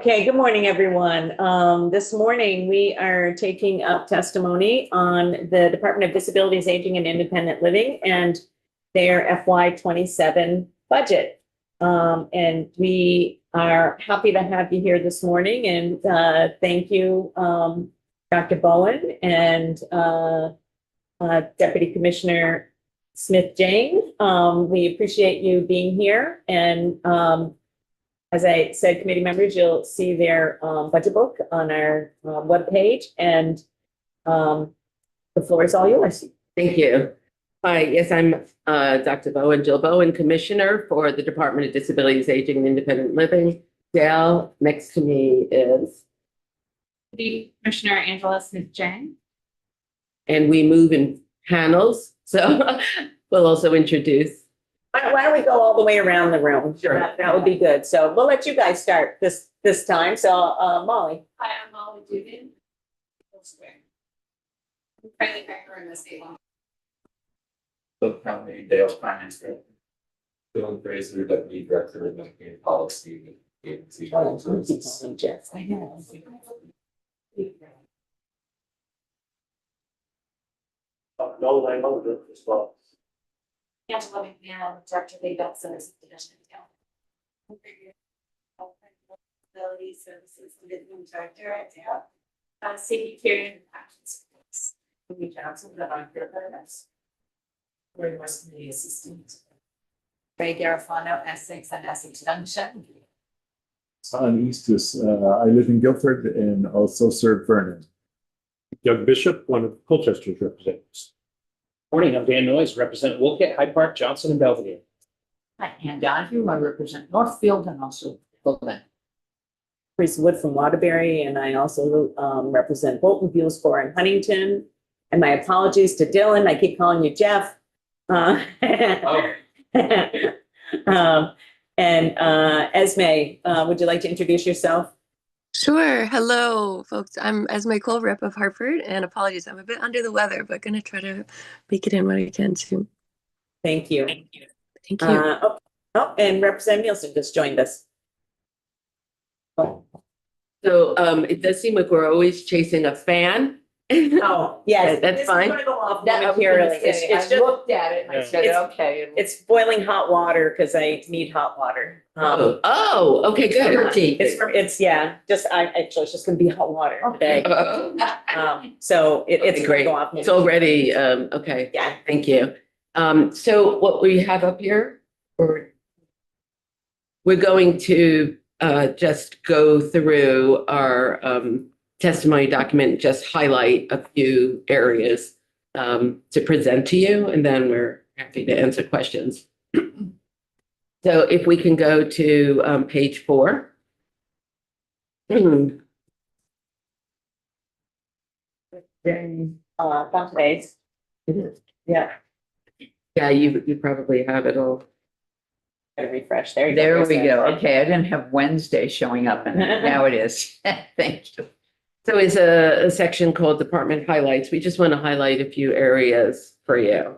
Okay, good morning, everyone. This morning we are taking up testimony on the Department of Disabilities, Aging and Independent Living and their FY27 budget. And we are happy to have you here this morning, and thank you, Dr. Bowen and Deputy Commissioner Smith-Jane. We appreciate you being here, and as I said, committee members, you'll see their budget book on our webpage, and the floor is all yours. Thank you. Hi, yes, I'm Dr. Bowen, Jill Bowen, Commissioner for the Department of Disabilities, Aging and Independent Living. Dale, next to me is Commissioner Angela Smith-Jane. And we move in panels, so we'll also introduce. Why don't we go all the way around the room? Sure. That would be good. So we'll let you guys start this time. So Molly. Hi, I'm Molly Dugan. I'm currently director in the state law. Cook County Dale Finance Director. Bill Fraser, Deputy Director of Medicaid Policy Agency. Jeff, I know. No, I love it as well. Angela McMahon, Director of the Adult Centers Division of Disability Services Division Director at DAP. Safety Care and Action Service. Amy Johnson, the non-government. Very West Committee Assistant. Ray Garofano, Essex and Essex Junction. Son Eastus. I live in Guilford and also serve Vernon. Doug Bishop, one of Colchester's representatives. Morning, I'm Dan Noyes, represent Wolcott, Hyde Park, Johnson, and Belvedere. Hi, Ann Donahue. I represent Northfield and also Bolton. Teresa Wood from Waterbury, and I also represent Bolton, Bealsboro, and Huntington. And my apologies to Dylan. I keep calling you Jeff. And Esme, would you like to introduce yourself? Sure. Hello, folks. I'm Esme Cole, rep of Hartford, and apologies, I'm a bit under the weather, but going to try to make it in when I can soon. Thank you. Thank you. And Representative Nielsen just joined us. So it does seem like we're always chasing a fan. Oh, yes. That's This fine. is gonna go off That, I was gonna momentarily. say, It's I just, looked at it and I said, It's- okay. it's boiling hot water because I need hot water. Okay, good. It's just gonna be hot water today. So it's gonna Great. go off. It's already, okay, Yeah. thank you. So what we have up here, we're going to just go through our testimony document, just highlight a few areas to present to you, and then we're happy to answer questions. So if we can go to page 4. Front page. It is. Yeah, Yeah, you probably have it all. gotta refresh. There you go. There There's we that. go. Okay, I didn't have Wednesday showing up and now it is. Thank you. So it's a section called Department Highlights. We just want to highlight a few areas for you.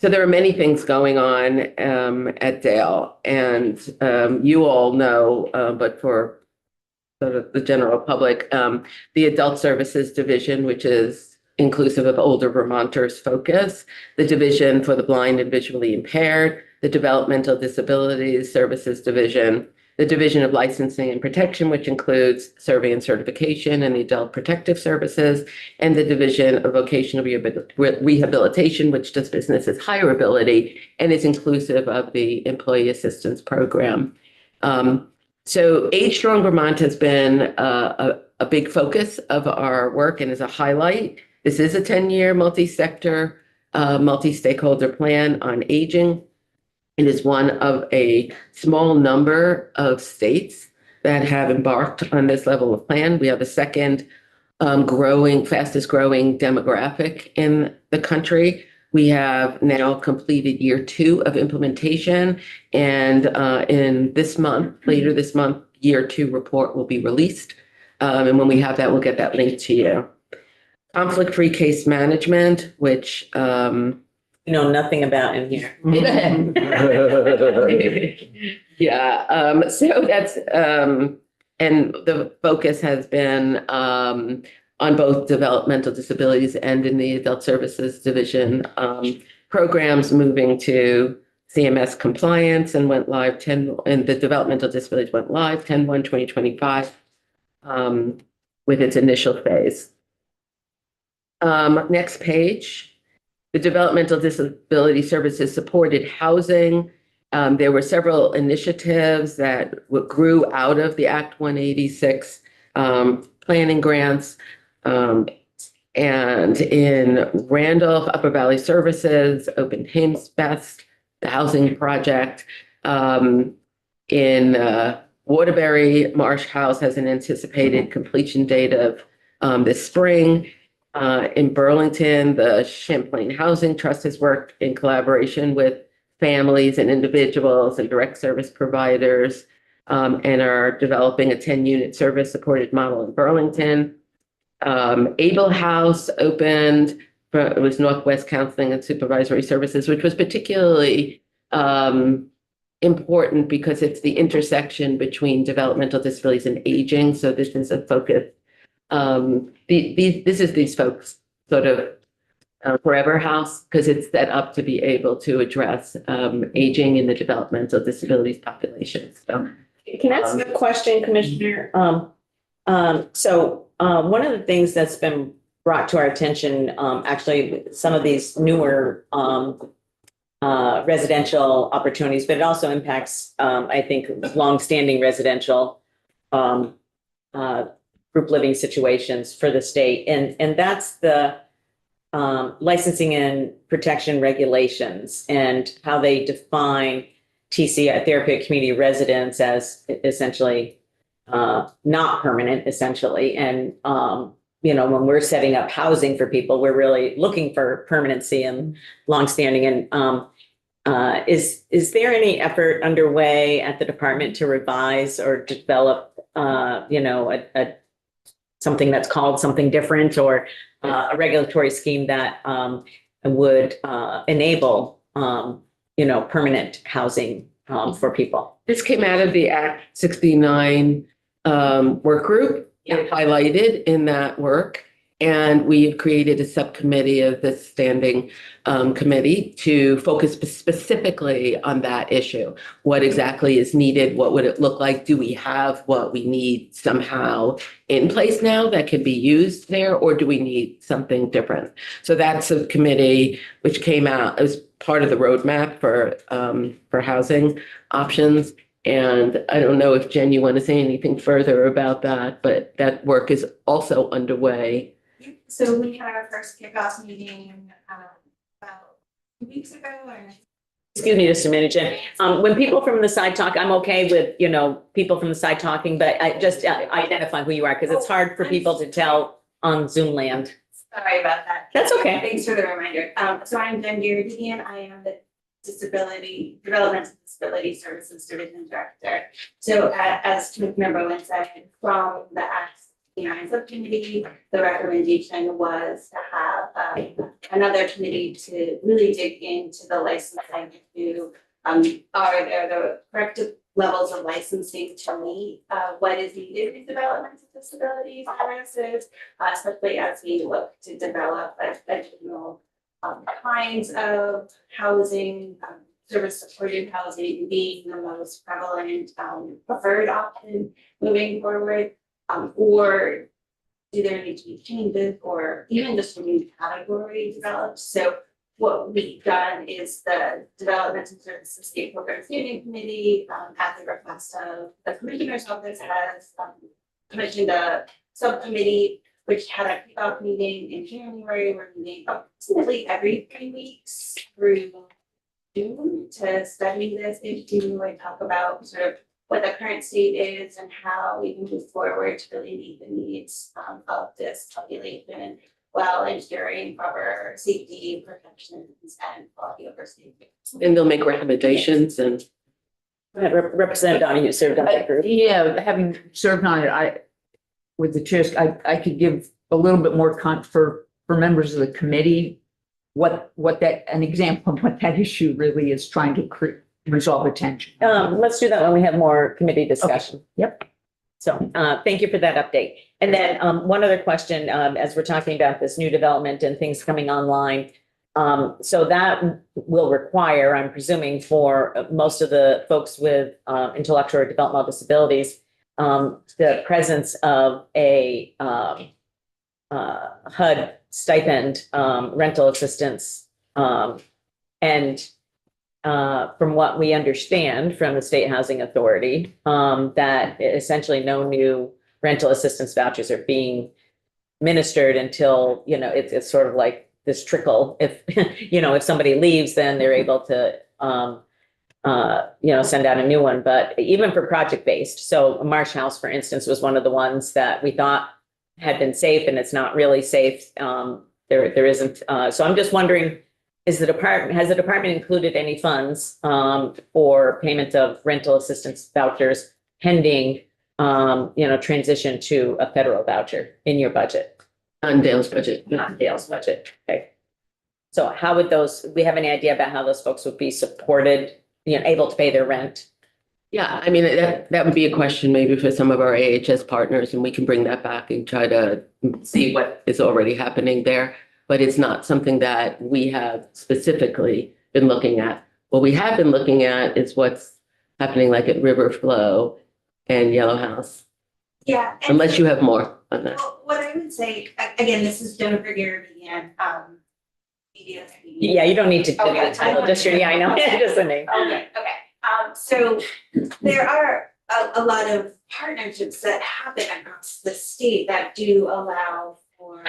So there are many things going on at Dale, and you all know, but for the general public, the Adult Services Division, which is inclusive of Older Vermonters Focus, the Division for the Blind and Visually Impaired, the Developmental Disabilities Services Division, the Division of Licensing and Protection, which includes survey and certification and the Adult Protective Services, and the Division of Vocational Rehabilitation, which does business as hireability and is inclusive of the Employee Assistance Program. So Age Strong Vermont has been a big focus of our work and is a highlight. This is a 10-year multi-sector, multi-stakeholder plan on aging. It is one of a small number of states that have embarked on this level of plan. We have the second fastest growing demographic in the country. We have now completed year 2 of implementation, and in this month, later this month, year 2 report will be released. And when we have that, we'll get that link to you. Conflict-free case management, which know nothing about in here. Yeah, so that's, and the focus has been, on both developmental disabilities and in the adult services division, programs moving to CMS compliance and went live and the developmental disabilities went live 10/1/2025, with its initial phase. Next page. The Developmental Disability Services supported housing. There were several initiatives that grew out of the Act 186 planning grants. And in Randolph, Upper Valley Services, Open Hames Best, the Housing Project. In Waterbury, Marsh House has an anticipated completion date of this spring. In Burlington, the Champlain Housing Trust has worked in collaboration with families and individuals and direct service providers, and are developing a 10-unit service supported model in Burlington. Able House opened, it was Northwest Counseling and Supervisory Services, which was particularly important because it's the intersection between developmental disabilities and aging. So this is a focus. This is these folks sort of forever house because it's set up to be able to address aging in the developmental disabilities population. So Can I ask a question, Commissioner? One of the things that's been brought to our attention, actually, some of these newer residential opportunities, but it also impacts, I think, longstanding residential group living situations for the state, and that's the licensing and protection regulations and how they define TC, therapeutic community residents, as essentially not permanent, essentially. And when we're setting up housing for people, we're really looking for permanency and longstanding. And is there any effort underway at the department to revise or develop, something that's called something different, or a regulatory scheme that would enable, permanent housing for people? this came out of the Act 69 work group, highlighted in that work. And we've created a subcommittee of the standing committee to focus specifically on that issue. What exactly is needed? What would it look like? Do we have what we need somehow in place now that can be used there, or do we need something different? So that's a committee which came out as part of the roadmap for housing options. And I don't know if Jen, you want to say anything further about that, but that work is also underway. So we had our first kickoff meeting about 2 weeks ago. Excuse me just a minute, Jen. When people from the side talk, I'm okay with, people from the side talking, but I just identify who you are, because it's hard for people to tell on Zoom land. Sorry about that. That's okay. Thanks for the reminder. So I'm Jen Garrity, and I am the Developmental Disability Services Division Director. So as Commissioner Bowen said, from the Act 69 subcommittee, the recommendation was to have another committee to really dig into the licensing issue. Are there the correct levels of licensing to meet what is needed in developmental disabilities services, especially as we look to develop additional kinds of housing, service supported housing being the most prevalent preferred option moving forward, or do there need to be changes, or even just a new category developed? So what we've done is the Developmental Services State Program Standing Committee, at the request of the Commissioner's Office, has commissioned a subcommittee which had a kickoff meeting in January. We're meeting approximately every 3 weeks through June to study this issue and talk about sort of what the current state is and how we can move forward to really meet the needs of this population while ensuring proper safety, protections, and quality over safety. And they'll make recommendations and. Representative Donahue served on that group. Yeah, having served on it, with the chairs, I could give a little bit more for members of the committee. an example of what that issue really is trying to resolve a tension. Let's do that when we have more committee discussion. Yep. So, thank you for that update. And then, one other question, as we're talking about this new development and things coming online. So that will require, I'm presuming, for most of the folks with, intellectual or developmental disabilities, the presence of a, HUD stipend, rental assistance, and from what we understand from the State Housing Authority, that essentially no new rental assistance vouchers are being administered until, it's sort of like this trickle. If, if somebody leaves, then they're able to, send out a new one. But even for project-based, so Marsh House, for instance, was one of the ones that we thought had been safe, and it's not really safe. There isn't. So I'm just wondering, has the department included any funds for payment of rental assistance vouchers pending, transition to a federal voucher in your budget? On Dale's budget. Not Dale's budget. Okay. So how would we have any idea about how those folks would be supported, able to pay their rent? Yeah, I mean, that would be a question maybe for some of our AHS partners, and we can bring that back and try to see what is already happening there. But it's not something that we have specifically been looking at. What we have been looking at is what's happening like at River Flow and Yellow House, Yeah. and- unless you have more on that. Well, what I would say, again, this is Jennifer Garabedian, media. Yeah, you don't need to. Okay. Yeah, I know. Just the name. Okay. So there are a lot of partnerships that happen across the state that do allow for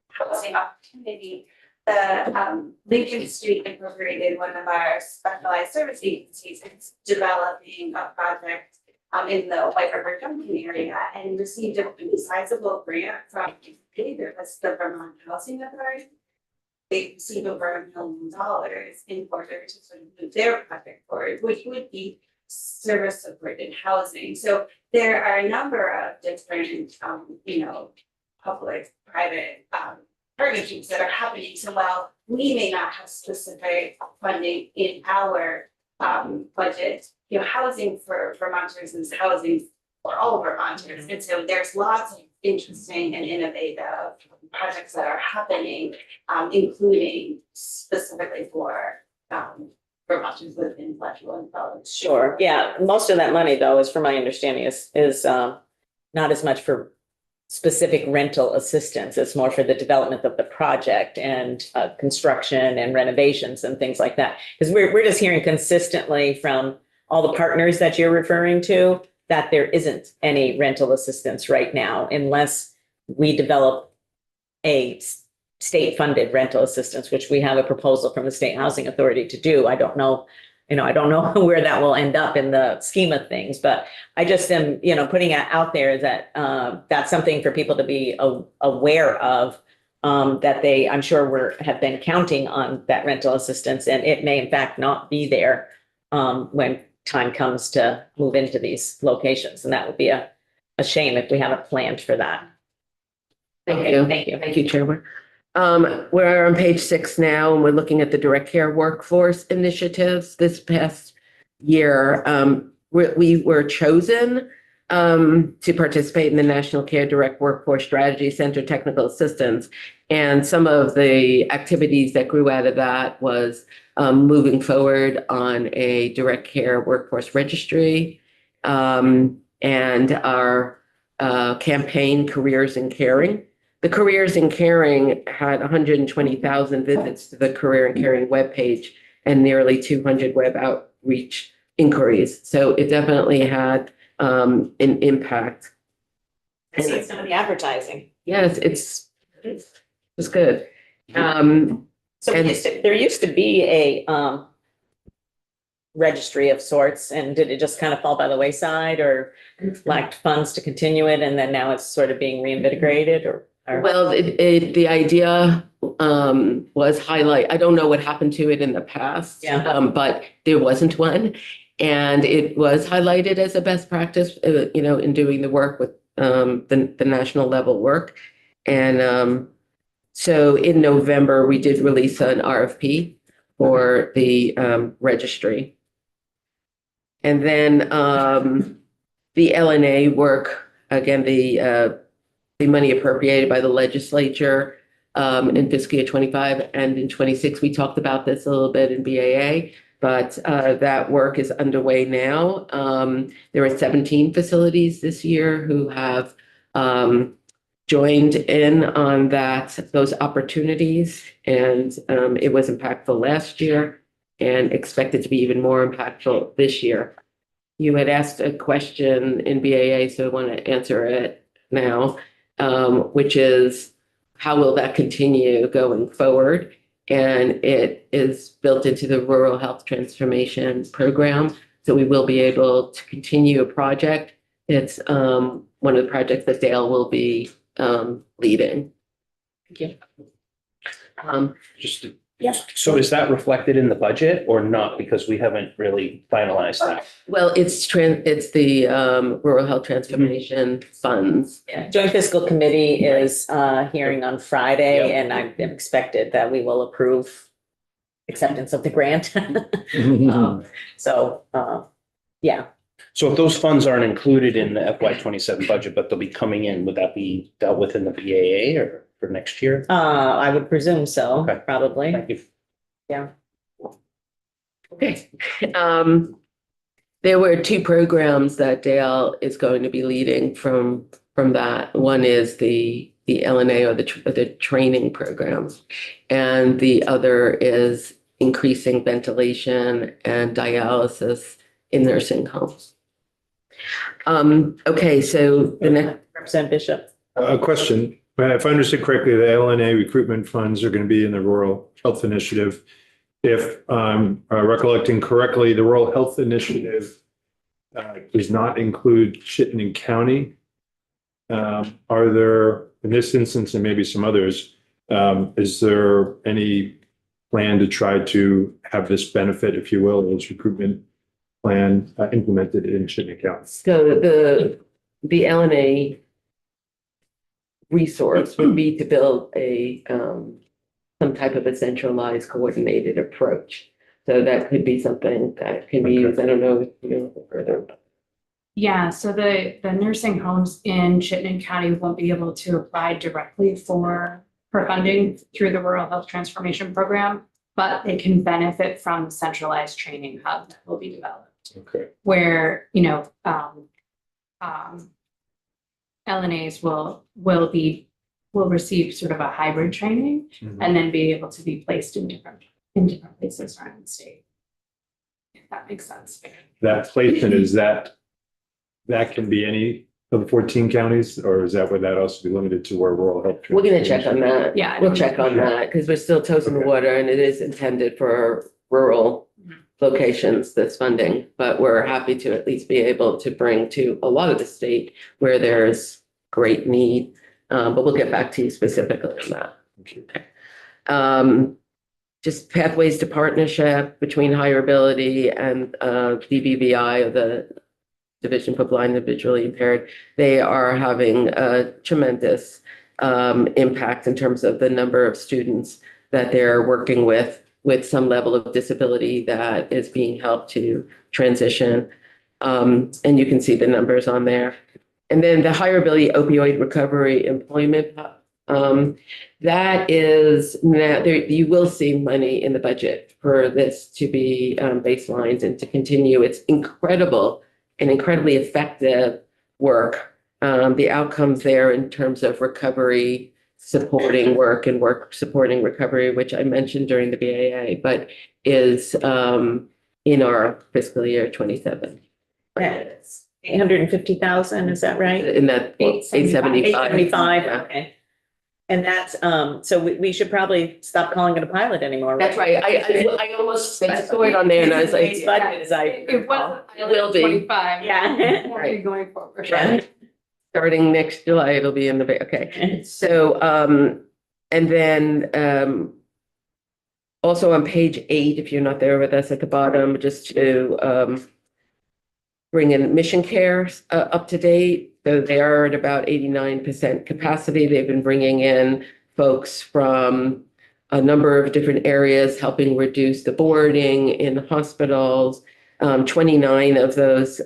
housing opportunity. The Lincoln Street Incorporated, one of our specialized service agencies, is developing a project in the White River Junction area and received a pretty sizable grant from that's the Vermont Housing Authority. They received over $1 million in order to sort of move their project forward, which would be service supported housing. So there are a number of different, public, private, partnerships that are happening. So while we may not have specific funding in our budget, housing for Vermonters is housing for all Vermonters. And so there's lots of interesting and innovative projects that are happening, including specifically for Vermonters with intellectual intelligence. Sure. Yeah. Most of that money, though, is, from my understanding, is not as much for specific rental assistance. It's more for the development of the project and construction and renovations and things like that. Because we're just hearing consistently from all the partners that you're referring to that there isn't any rental assistance right now unless we develop a state-funded rental assistance, which we have a proposal from the State Housing Authority to do. I don't know where that will end up in the scheme of things, but I just am, putting it out there that that's something for people to be aware of, that they, I'm sure, have been counting on that rental assistance, and it may in fact not be there when time comes to move into these locations, and that would be a shame if we haven't planned for that. Thank Okay, you. thank you. Thank you, Chairman. We're on page 6 now, and we're looking at the direct care workforce initiatives this past year. We were chosen to participate in the National Care Direct Workforce Strategy Center Technical Assistance. And some of the activities that grew out of that was moving forward on a direct care workforce registry, and our campaign, Careers in Caring. The Careers in Caring had 120,000 visits to the Career in Caring webpage and nearly 200 web outreach inquiries. So it definitely had an impact. I've seen some of the advertising. Yes, it's good. So there used to be a registry of sorts, and did it just kind of fall by the wayside or lacked funds to continue it, and then now it's sort of being reinvigorated, or? Well, the idea was highlight. I don't know what happened to it in the past, but there wasn't one, and it was highlighted as a best practice, in doing the work with the national level work, and So in November, we did release an RFP for the registry. And then the LNA work, again, the money appropriated by the legislature in fiscal year 25 and in 26. We talked about this a little bit in BAA, but that work is underway now. There are 17 facilities this year who have joined in on those opportunities, and it was impactful last year and expected to be even more impactful this year. You had asked a question in BAA, so I want to answer it now, which is how will that continue going forward? And it is built into the Rural Health Transformation Program, so we will be able to continue a project. It's one of the projects that Dale will be leading. Thank you. Just, Yeah. so is that reflected in the budget or not? Because we haven't really finalized that. Well, it's the Rural Health Transformation Funds. Yeah, Joint Fiscal Committee is hearing on Friday, Yeah. and I'm expected that we will approve acceptance of the grant. So, yeah, So if those funds aren't included in the FY 27 budget, but they'll be coming in, would that be dealt with in the BAA or for next year? I would presume so, Okay. probably. Thank you. Okay. There were two programs that Dale is going to be leading from that. One is the LNA or the training program, and the other is increasing ventilation and dialysis in nursing homes. Okay, so the next. Representative Bishop. A question, if I understood correctly, the LNA recruitment funds are going to be in the Rural Health Initiative. If I'm recollecting correctly, the Rural Health Initiative does not include Chittenden County. Are there, in this instance and maybe some others, is there any plan to try to have this benefit, if you will, this recruitment plan implemented in Chittenden County? So the LNA resource would be to build some type of a centralized coordinated approach. So that could be something that can be used. I don't know if you know further. Yeah, so the nursing homes in Chittenden County won't be able to apply directly for funding through the Rural Health Transformation Program, but they can benefit from the centralized training hub that will be developed. Okay. Where, LNAs will receive sort of a hybrid training and then be able to be placed in different places around the state. If that makes sense. That placement, is that can be any of the 14 counties, or is that would that also be limited to where rural health? We're going to check on that. Yeah. We'll check on that because we're still toes in the water and it is intended for rural locations, this funding, but we're happy to at least be able to bring to a lot of the state where there's great need. But we'll get back to you specifically on that. Just pathways to partnership between Higher Ability and DBVI, or the Division for Blind and Visually Impaired. They are having a tremendous impact in terms of the number of students that they're working with some level of disability that is being helped to transition. And you can see the numbers on there. And then the Higher Ability Opioid Recovery Employment, that is now there, you will see money in the budget for this to be baselined and to continue. It's incredible and incredibly effective work. The outcomes there in terms of recovery supporting work and work supporting recovery, which I mentioned during the BAA, but is in our fiscal year 27. Yes. 850,000, is that right? In that 875. 875, Yeah. okay. And that's, so we should probably stop calling it a pilot anymore. That's right. I almost saw it on there and I was like, Base budget is I. It was. Will be. 25. Yeah. Right. Going forward. right. Starting next July, it'll be in the, okay. So, and then, also on page 8, if you're not there with us at the bottom, just to, bring in Mission Care up to date. So they are at about 89% capacity. They've been bringing in folks from a number of different areas, helping reduce the boarding in hospitals. 29 of those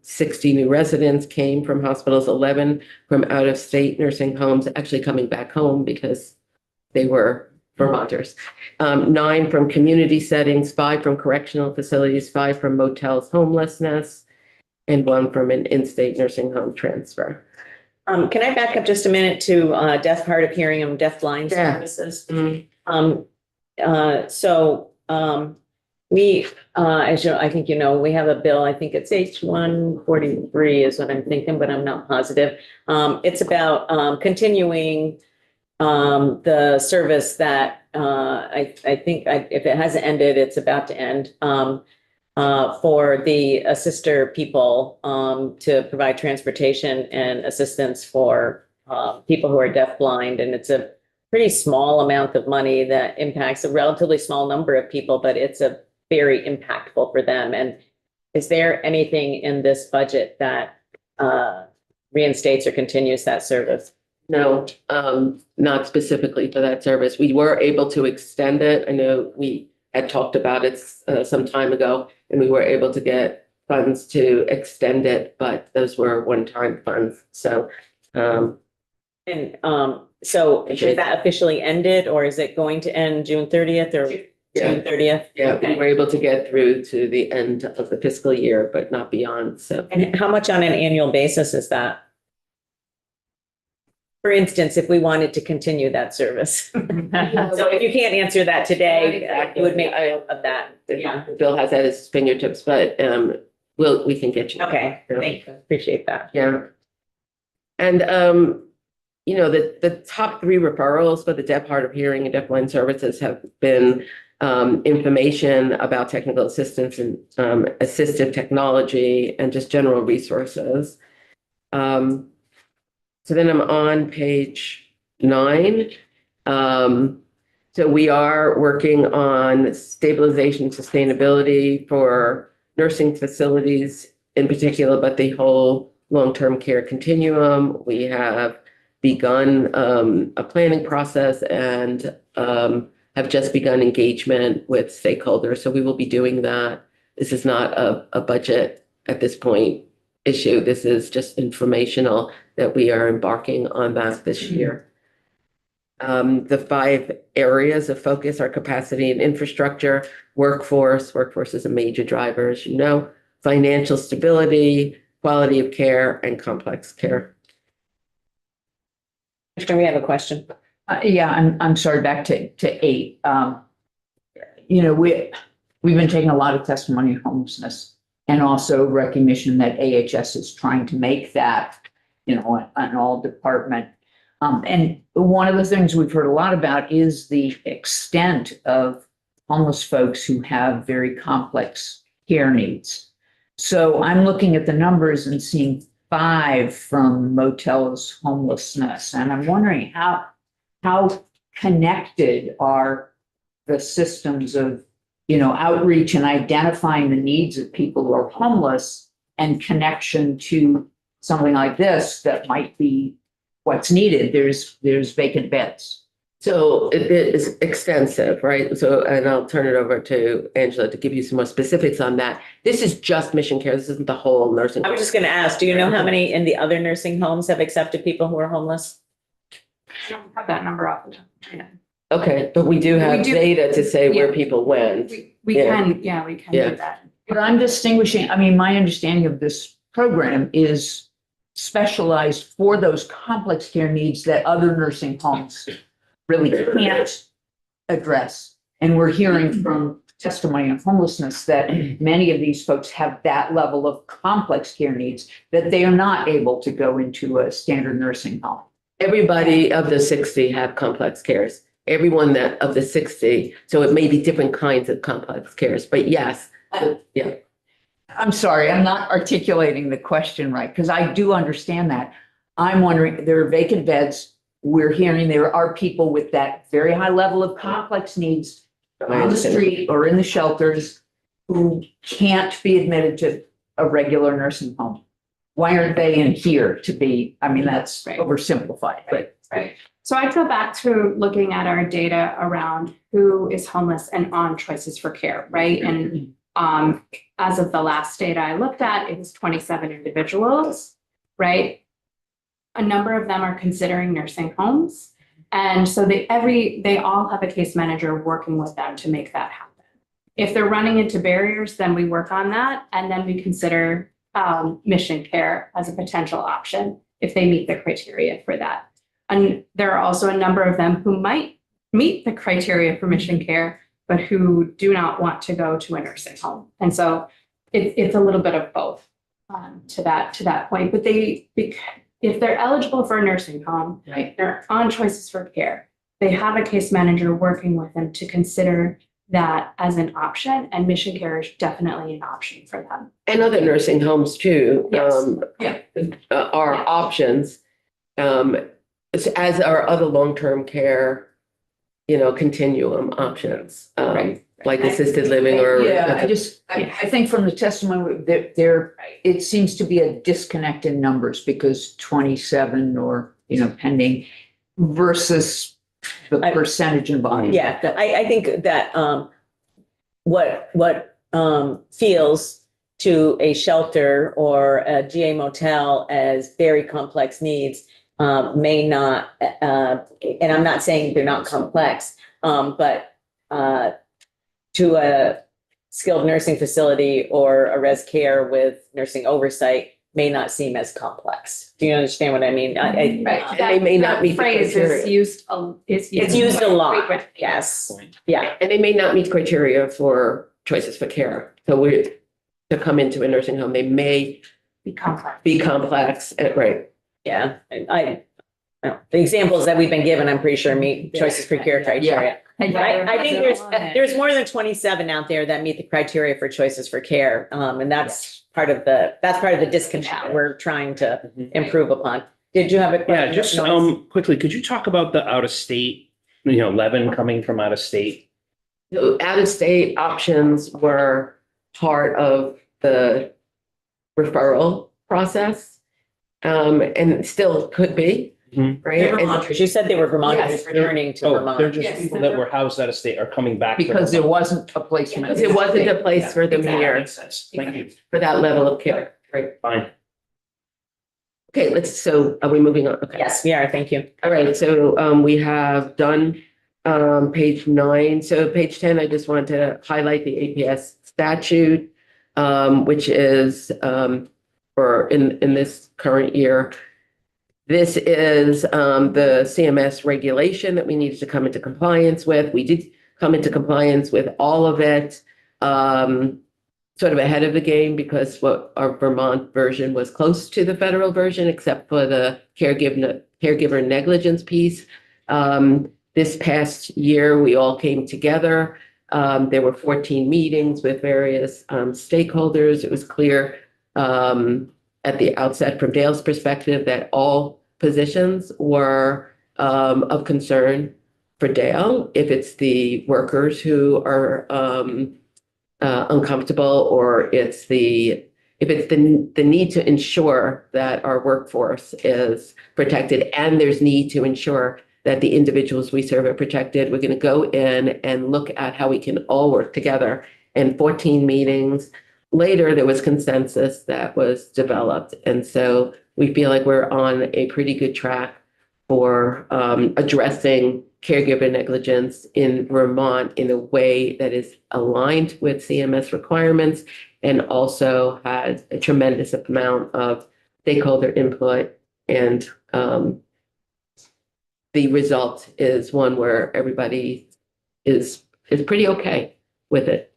60 new residents came from hospitals, 11 from out-of-state nursing homes, actually coming back home because they were Vermonters. 9 from community settings, 5 from correctional facilities, 5 from motels, homelessness, and 1 from an in-state nursing home transfer. Can I back up just a minute to deaf, hard of hearing and deaf-blind Yeah. services? Mhm. We, as you know, I think you know, we have a bill, I think it's H-143 is what I'm thinking, but I'm not positive. It's about continuing the service that I think if it hasn't ended, it's about to end. For the assister people to provide transportation and assistance for people who are deaf-blind. And it's a pretty small amount of money that impacts a relatively small number of people, but it's a very impactful for them. And is there anything in this budget that reinstates or continues that service? No, not specifically for that service. We were able to extend it. I know we had talked about it some time ago, and we were able to get funds to extend it, but those were one-time funds. So, So is that officially ended, or is it going to end June 30th or June 30th? yeah, we were able to get through to the end of the fiscal year, but not beyond. So, And how much on an annual basis is that? For instance, if we wanted to continue that service. So if you can't answer that today, it would make note of that. Yeah. Bill has at his fingertips, but we can get you. Okay, thank you. Appreciate that. Yeah. And you know, the top 3 referrals for the deaf, hard of hearing and deafblind services have been information about technical assistance and assistive technology and just general resources. So then I'm on page 9. So we are working on stabilization and sustainability for nursing facilities in particular, but the whole long-term care continuum. We have begun a planning process and have just begun engagement with stakeholders. So we will be doing that. This is not a budget at this point issue. This is just informational that we are embarking on that this year. The 5 areas of focus are capacity and infrastructure, workforce. Workforce is a major driver, as you know, financial stability, quality of care, and complex care. Commissioner, we have a question. Yeah, I'm sorry, back to 8. You know, we've been taking a lot of testimony on homelessness and also recognition that AHS is trying to make that, you know, an all department. And one of the things we've heard a lot about is the extent of homeless folks who have very complex care needs. So I'm looking at the numbers and seeing 5 from motels homelessness. And I'm wondering how connected are the systems of, you know, outreach and identifying the needs of people who are homeless and connection to something like this that might be what's needed. There's vacant beds. So it is extensive, right? So, and I'll turn it over to Angela to give you some more specifics on that. This is just Mission Care. This isn't the whole nursing. I was just going to ask, do you know how many in the other nursing homes have accepted people who are homeless? I don't have that number off the top of my head. Okay, but we do have We do- data to say where yeah. people went. We Yeah. can, yeah, we can Yeah. do that. But I'm distinguishing, I mean, my understanding of this program is specialized for those complex care needs that other nursing homes really can't address. And we're hearing from testimony on homelessness that many of these folks have that level of complex care needs that they are not able to go into a standard nursing home. Everybody of the 60 have complex cares. Everyone that of the 60, so it may be different kinds of complex cares, but yes, yeah. I'm sorry, I'm not articulating the question right, because I do understand that. I'm wondering, there are vacant beds. We're hearing there are people with that very high level of complex needs on the street or in the shelters who can't be admitted to a regular nursing home. Why aren't they in here to be, I mean, that's Right. oversimplified, but Right. So I'd go back to looking at our data around who is homeless and on choices for care, right? And as of the last data I looked at, it was 27 individuals, right? A number of them are considering nursing homes. And so they all have a case manager working with them to make that happen. If they're running into barriers, then we work on that. And then we consider mission care as a potential option if they meet the criteria for that. And there are also a number of them who might meet the criteria for mission care, but who do not want to go to a nursing home. And so it's a little bit of both to that point. But if they're eligible for a nursing home, Right. they're on choices for care, they have a case manager working with them to consider that as an option, and mission care is definitely an option for them. And other nursing homes too. Yes. Are Yeah. options. As are other long-term care, continuum options. Right. Like assisted living or. Yeah, I think from the testimony, it seems to be a disconnect in numbers because 27 or, pending versus the percentage in volume. Yeah, I think that what feels to a shelter or a GA motel as very complex needs may not, and I'm not saying they're not complex, but to a skilled nursing facility or a res care with nursing oversight may not seem as complex. Do you understand what I mean? And they may not meet the Phrase criteria. is used, It's used a lot, frequently. yes, yeah. And they may not meet criteria for choices for care. So to come into a nursing home, they may Be complex. be complex, right? Yeah, the examples that we've been given, I'm pretty sure meet choices for care criteria. I think there's more than 27 out there that meet the criteria for choices for care. And that's part of the disconnect we're trying to improve upon. Did you have a question? Yeah, just quickly, could you talk about the out of state, Levin coming from out of state? The out-of-state options were part of the referral process. And still could be, right? And- Vermonters, you said they were Vermonters Yes. returning to Oh, Vermont. they're just people that were housed out of state are coming back. to Because there Vermont. wasn't a placement. Because it wasn't a place for them That here makes sense. Thank you. for that level of care, right? Fine. Okay, so are we moving on? Okay. Yes, we are, thank you. All right, so we have done page 9. So page 10, I just want to highlight the APS statute, which is for in this current year. This is the CMS regulation that we needed to come into compliance with. We did come into compliance with all of it, sort of ahead of the game because what our Vermont version was close to the federal version, except for the caregiver negligence piece. This past year, we all came together. There were 14 meetings with various stakeholders. It was clear at the outset from Dale's perspective that all positions were of concern for Dale. If it's the workers who are uncomfortable, or if it's the need to ensure that our workforce is protected, and there's need to ensure that the individuals we serve are protected, we're going to go in and look at how we can all work together. And 14 meetings later, there was consensus that was developed. And so we feel like we're on a pretty good track for addressing caregiver negligence in Vermont in a way that is aligned with CMS requirements and also has a tremendous amount of stakeholder input. And the result is one where everybody is pretty okay with it.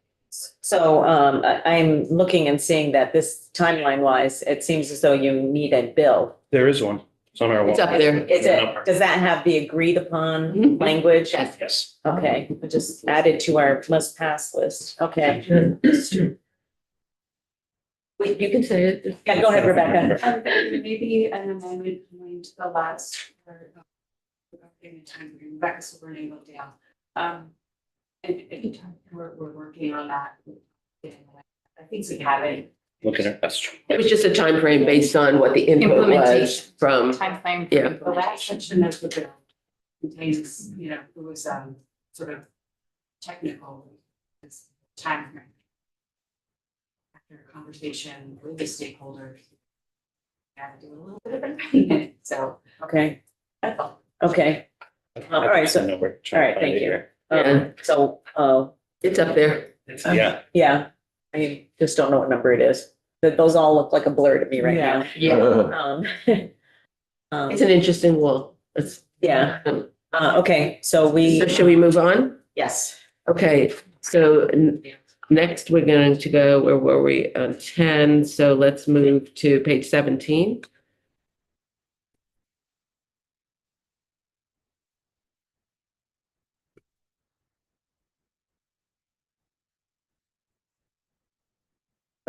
So I'm looking and seeing that this timeline wise, it seems as though you need a bill. There is one. It's on our wall. It's up there. Is it, does that have the agreed upon Mhm. language? Yes. Yes. Okay, we just added to our must pass list. Okay. Wait, you can say it. Yeah, go ahead, Rebecca. Maybe an amendment going to the last. Rebecca Silvernagle name down. And anytime we're working on that. I think we have it looking at that's true. It was just a time frame based on what the input was Implementation. from, Timeframe. Yeah. The last section of the bill contains, it was sort of technical time frame. After a conversation with the stakeholders. Got to do a little bit of everything, so Okay, that's all. okay, all right, so- No, we're all trying right, to find thank it you. here. So, it's up there. yeah, I just don't know what number it is. Those all look like a blur to me right now. Yeah, Um, it's an interesting wall. It's, yeah, okay, so so should we move on? yes, Okay, so next we're going to go, where were we, on 10, so let's move to page 17.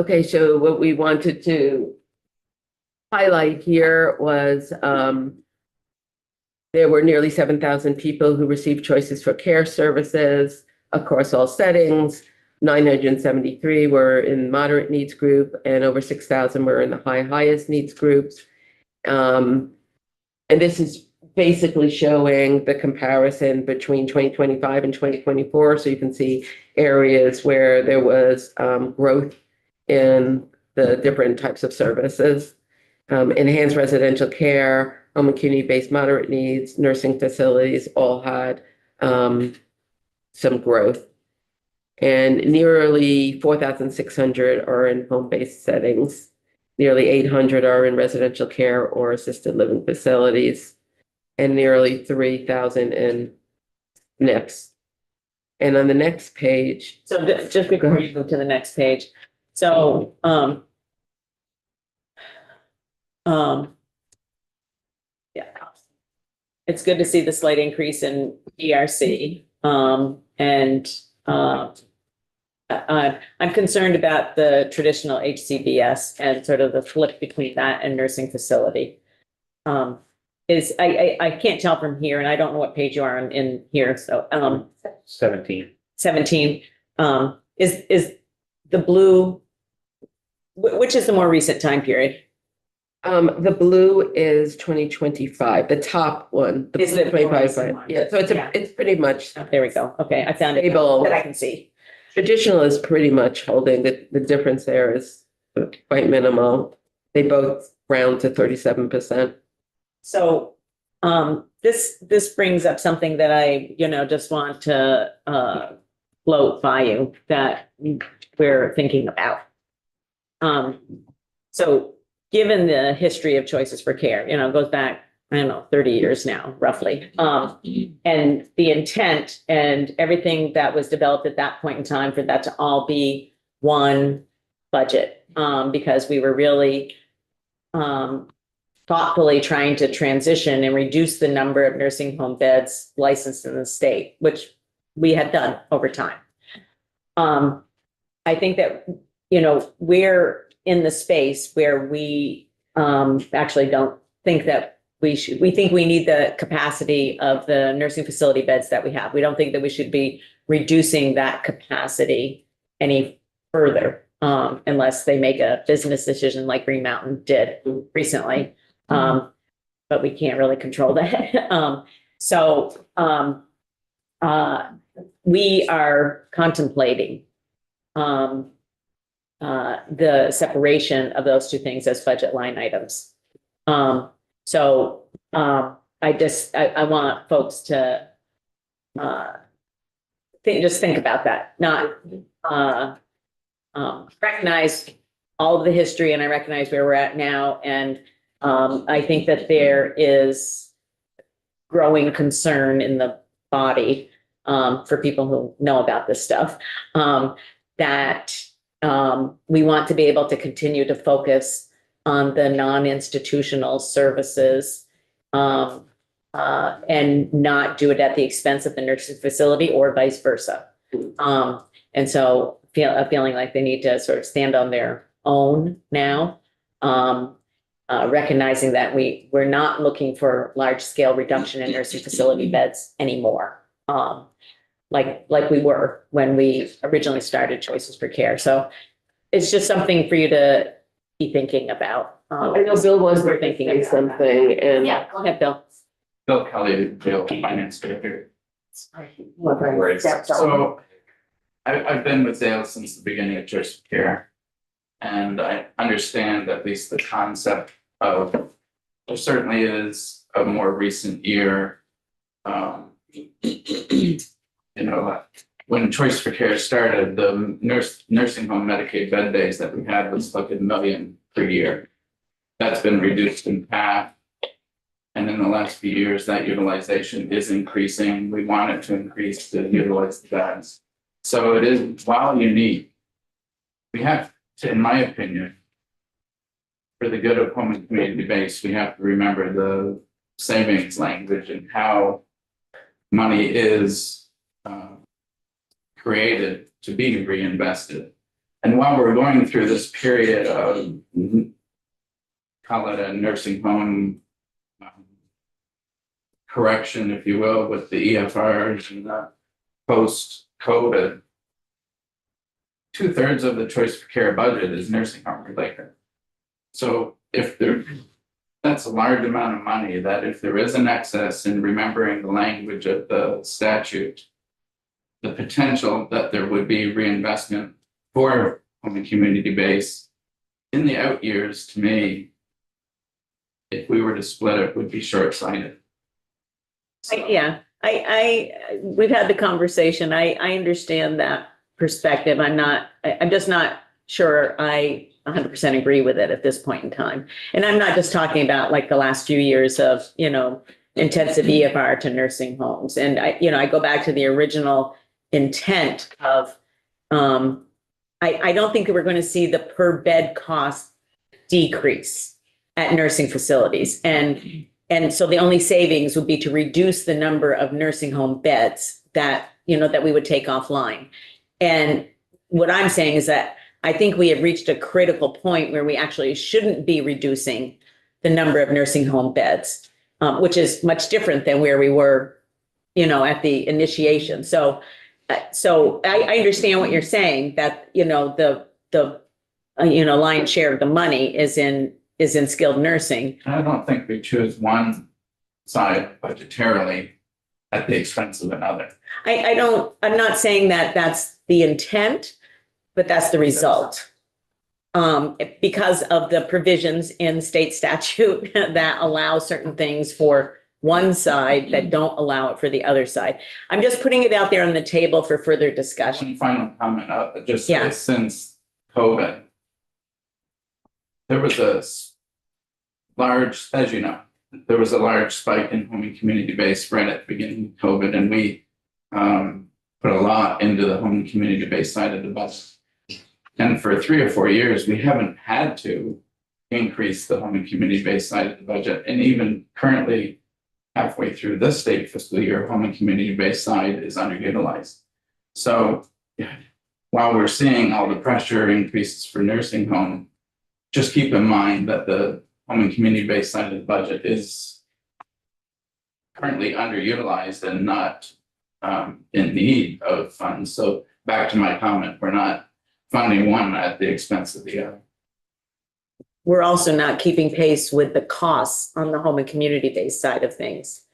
Okay, so what we wanted to highlight here was there were nearly 7,000 people who received choices for care services across all settings. 973 were in moderate needs group and over 6,000 were in the highest needs groups. And this is basically showing the comparison between 2025 and 2024. So you can see areas where there was growth in the different types of services. Enhanced residential care, home and community-based moderate needs, nursing facilities all had some growth. And nearly 4,600 are in home-based settings. Nearly 800 are in residential care or assisted living facilities, and nearly 3,000 in NIPS. And on the next page, so just before you move to the next page, so, yeah. It's good to see the slight increase in ERC, I'm concerned about the traditional HCBS and sort of the flip between that and nursing facility. I can't tell from here, and I don't know what page you are on in here, so, 17. 17, is the blue, which is the more recent time period? the blue is 2025, the top one. The Is blue the more 25, recent one. yeah, so Yeah. it's pretty much There we go. Okay, I found it stable. that I can see. Traditional is pretty much holding, the difference there is quite minimal. They both round to 37%. So, this brings up something that I, just want to, float by you that we're thinking about. So given the history of Choices for Care, goes back, I don't know, 30 years now, roughly. And the intent and everything that was developed at that point in time for that to all be one budget, because we were really, thoughtfully trying to transition and reduce the number of nursing home beds licensed in the state, which we had done over time. I think that, we're in the space where we actually don't think that we think we need the capacity of the nursing facility beds that we have. We don't think that we should be reducing that capacity any further, unless they make a business decision like Green Mountain did recently. But we can't really control that. We are contemplating the separation of those two things as budget line items. I want folks to think about that, not recognize all of the history, and I recognize where we're at now, and I think that there is growing concern in the body, for people who know about this stuff, that we want to be able to continue to focus on the non-institutional services, and not do it at the expense of the nursing facility or vice versa. And so feeling like they need to sort of stand on their own now, recognizing that we're not looking for large scale reduction in nursing facility beds anymore, like we were when we originally started Choices for Care. So it's just something for you to be thinking about. I know Bill was We're thinking thinking about something and. Yeah, go ahead, Bill. Bill Kelly, jail finance director. Right. So I've been with Dale since the beginning of Choice of Care. And I understand at least the concept of, there certainly is a more recent year. When Choice for Care started, the nursing home Medicaid bed days that we had was like 1 million per year. That's been reduced in half. And in the last few years, that utilization is increasing. We want it to increase to utilize the beds. So it is, while unique, we have to, in my opinion, for the good of home and community base, we have to remember the savings language and how money is created to be reinvested. And while we're going through this period of, call it a nursing home correction, if you will, with the EFRs and the post-COVID, 2/3 of the Choice for Care budget is nursing home related. So if that's a large amount of money, that if there is an excess in remembering the language of the statute, the potential that there would be reinvestment for home and community base in the out years, to me, if we were to split it, would be short-sighted. We've had the conversation. I understand that perspective. I'm just not sure I 100% agree with it at this point in time. And I'm not just talking about like the last few years of, intensive EFR to nursing homes. And I go back to the original intent of, I don't think that we're going to see the per bed cost decrease at nursing facilities. And so the only savings would be to reduce the number of nursing home beds that we would take offline. And what I'm saying is that I think we have reached a critical point where we actually shouldn't be reducing the number of nursing home beds, which is much different than where we were, at the initiation. So I understand what you're saying, that, the lion's share of the money is in skilled nursing. I don't think we choose one side budgetarily at the expense of another. I'm not saying that that's the intent, but that's the result. Because of the provisions in state statute that allow certain things for one side that don't allow it for the other side. I'm just putting it out there on the table for further discussion. One final comment, just Yeah. since COVID, there was a large, as you know, there was a large spike in home and community base right at the beginning of COVID, and we put a lot into the home and community base side of the budget. And for 3 or 4 years, we haven't had to increase the home and community base side of the budget. And even currently, halfway through this state fiscal year, home and community base side is underutilized. So while we're seeing all the pressure increases for nursing home, just keep in mind that the home and community based side of the budget is currently underutilized and not in need of funds. So back to my comment, we're not funding one at the expense of the other. We're also not keeping pace with the costs on the home and community based side of things.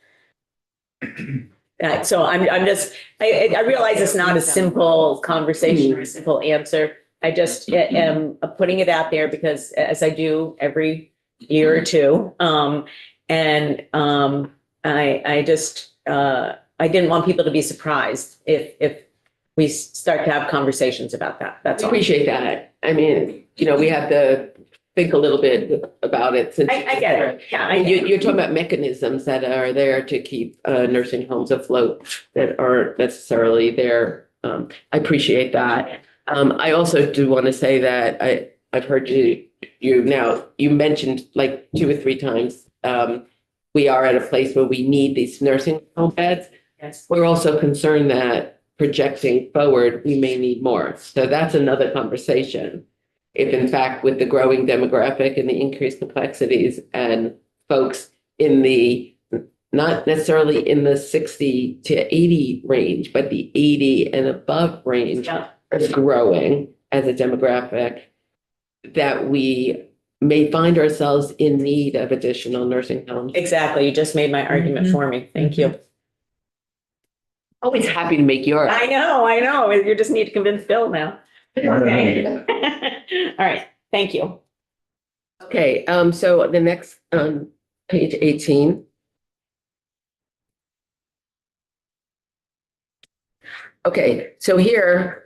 So I'm just, I realize it's not a simple conversation or a simple answer. I just am putting it out there because, as I do every year or two, I didn't want people to be surprised if we start to have conversations about that. That's I all. appreciate that. I mean, we have to think a little bit about it. Since I get it. Yeah, I And get it. you're talking about mechanisms that are there to keep nursing homes afloat that aren't necessarily there. I appreciate that. I also do want to say that I've heard you now, you mentioned like 2 or 3 times, we are at a place where we need these nursing home beds. Yes. We're also concerned that projecting forward, we may need more. So that's another conversation. If in fact, with the growing demographic and the increased complexities and folks in the, not necessarily in the 60 to 80 range, but the 80 and above range Yeah. is growing, as a demographic, that we may find ourselves in need of additional nursing homes. Exactly. You just made my argument for me. Thank you. Always happy to make your. I know. You just need to convince Bill now. Okay. All right. Thank you. Okay, so the next, page 18. Okay, so here,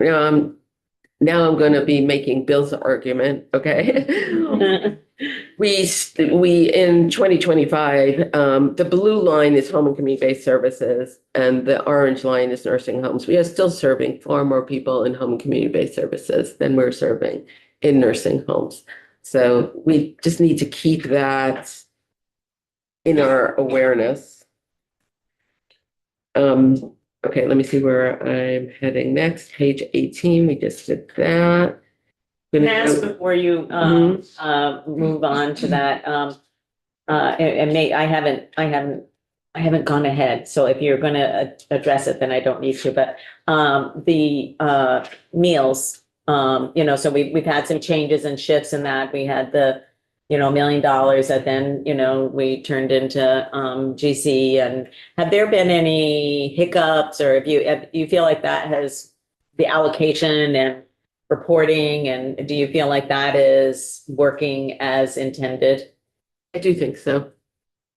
now I'm gonna be making Bill's argument, okay? We, in 2025, the blue line is home and community-based services, and the orange line is nursing homes. We are still serving far more people in home and community-based services than we're serving in nursing homes. So we just need to keep that in our awareness. Okay, let me see where I'm heading next. Page 18, we just did that. Can I ask before you move on to that, I haven't gone ahead, so if you're gonna address it, then I don't need to, but the meals, so we've had some changes and shifts in that. We had the $1 million that then, we turned into GC, and have there been any hiccups, or if you feel like that has the allocation and reporting, and do you feel like that is working as intended? I do think so.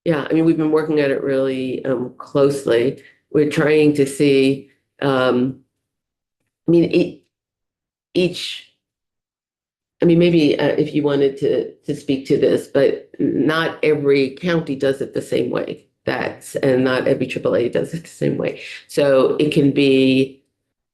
Yeah, I mean, we've been working at it really closely. We're trying to see, maybe if you wanted to speak to this, but not every county does it the same way. And not every AAA does it the same way. So there can be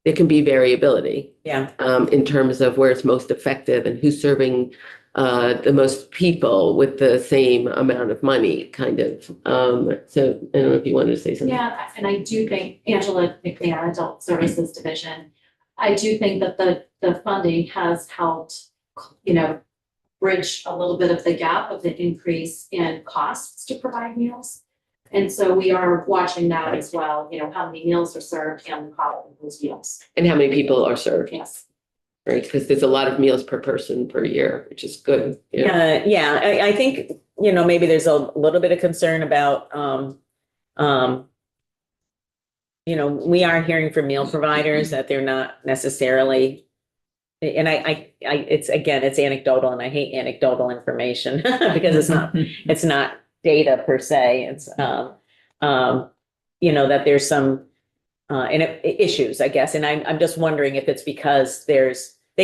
variability. Yeah. In terms of where it's most effective and who's serving the most people with the same amount of money, kind of. So I don't know if you wanted to say something. Yeah, and I do think, Angela McNair, Adult Services Division, I do think that the funding has helped, bridge a little bit of the gap of the increase in costs to provide meals. And so we are watching that as well, how many meals are served and the cost of those meals. And how many people are served, Yes. right? Because there's a lot of meals per person per year, which is good. Yeah, I think, maybe there's a little bit of concern about, we are hearing from meal providers that they're not necessarily, and it's anecdotal, and I hate anecdotal information because it's not data per se. It's, that there's some, issues, I guess. And I'm just wondering if it's because they